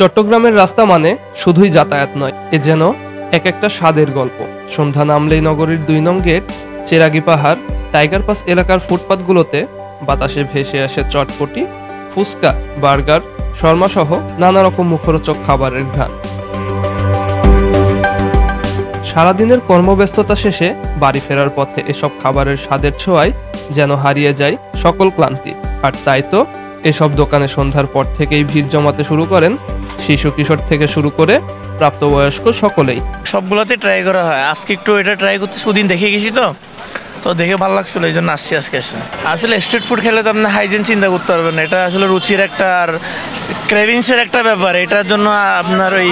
চট্টগ্রামের রাস্তা মানে শুধুই যাতায়াত নয়, এ যেন এক একটা স্বাদের গল্প। সন্ধ্যা নামলেই নগরীর ২ নং গেট, চেরাগি পাহাড়, টাইগার পাস এলাকার ফুটপাতগুলোতে বাতাসে ভেসে আসে চটপটি, ফুচকা, বার্গার, শর্মা সহ নানা রকম মুখরোচক খাবারের ঘ্রাণ। সারাদিনের কর্মব্যস্ততা শেষে বাড়ি ফেরার পথে এসব খাবারের স্বাদের ছোঁয়ায় যেন হারিয়ে যায় সকল ক্লান্তি। আর তাই তো এসব দোকানে সন্ধ্যার পর থেকেই ভিড় জমাতে শুরু করেন শিশু কিশোর থেকে শুরু করে প্রাপ্তবয়স্ক সকলেই। সবগুলোতে ট্রাই করা হয়, আজকে একটু এটা ট্রাই করতে সুদিন দেখে গেছি তো দেখে ভালো লাগছিল, এই জন্য আসছি আজকে। আসলে স্ট্রিট ফুড খেলে তো আপনি হাইজিন চিন্তা করতে পারবেন না, এটা আসলে রুচির একটা আর ক্রেভিংসের একটা ব্যাপার, এটার জন্য আপনার ওই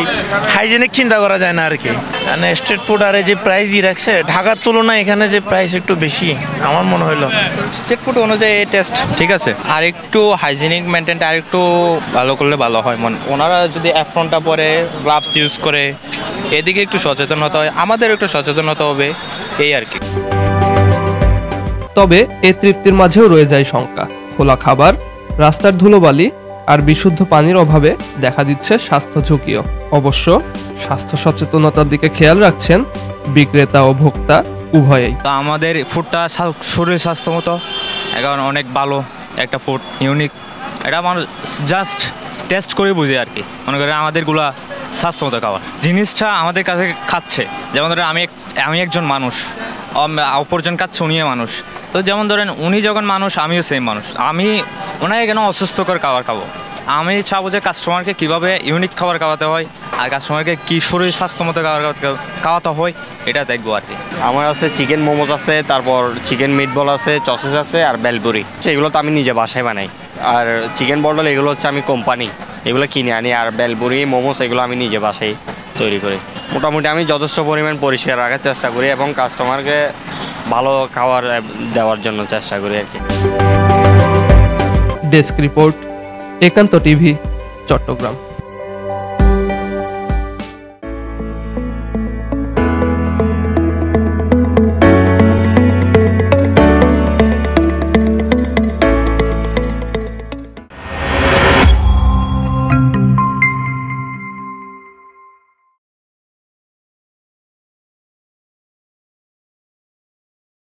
হাইজেনিক চিন্তা করা যায় না আর কি। মানে স্ট্রিট ফুড আর এই যে প্রাইসই রাখছে ঢাকার তুলনায় এখানে যে প্রাইস একটু বেশি আমার মনে হলো। স্ট্রিট ফুড অনুযায়ী টেস্ট ঠিক আছে, আর একটু হাইজেনিক মেনটেনটা আর একটু ভালো করলে ভালো হয়। ওনারা যদি অ্যাপ্রনটা পরে, গ্লাভস ইউজ করে, এদিকে একটু সচেতনতা হয়, আমাদের একটু সচেতনতা হবে, এই আর কি। তবে এ তৃপ্তির মাঝেও রয়ে যায় শঙ্কা। খোলা খাবার, রাস্তার ধুলোবালি আর বিশুদ্ধ পানির অভাবে দেখা দিচ্ছে স্বাস্থ্য ঝুঁকিও। অবশ্য স্বাস্থ্য সচেতনতার দিকে খেয়াল রাখছেন বিক্রেতা ও ভোক্তা উভয়েই। তো আমাদের ফুডটা শরীর স্বাস্থ্য মতো এখন অনেক ভালো একটা ফুড, ইউনিক। এটা মানুষ জাস্ট টেস্ট করে বুঝে আর কি। মনে করে আমাদেরগুলা স্বাস্থ্যমতো খাবার জিনিসটা আমাদের কাছে খাচ্ছে। যেমন ধরেন আমি একজন মানুষ, অপরজন খাচ্ছে, উনিও মানুষ। তো যেমন ধরেন উনি যখন মানুষ, আমিও সেম মানুষ। আমি ওনাকে কেন অসুস্থকর খাবার খাবো? আমি চাবো যে কাস্টমারকে কীভাবে ইউনিক খাবার খাওয়াতে হয় আর কাস্টমারকে কী শরীর স্বাস্থ্যমতো খাবার খাওয়াতে হয় এটা দেখবো আর কি। আমার আছে চিকেন মোমোস আছে, তারপর চিকেন মিটবল আছে, চসেস আছে আর বেলপুরি। সেগুলো তো আমি নিজে বাসায় বানাই। আর চিকেন বটল এগুলো হচ্ছে আমি কোম্পানি, এগুলো কিনে আনি। আর বেলপুরি, মোমোস এগুলো আমি নিজে বাসায় তৈরি করি। মোটামুটি আমি যথেষ্ট পরিমাণ পরিষ্কার রাখার চেষ্টা করি এবং কাস্টমারকে ভালো খাবার দেওয়ার জন্য চেষ্টা করি আর কি। ডেস্ক রিপোর্ট, একান্ত টিভি, চট্টগ্রাম।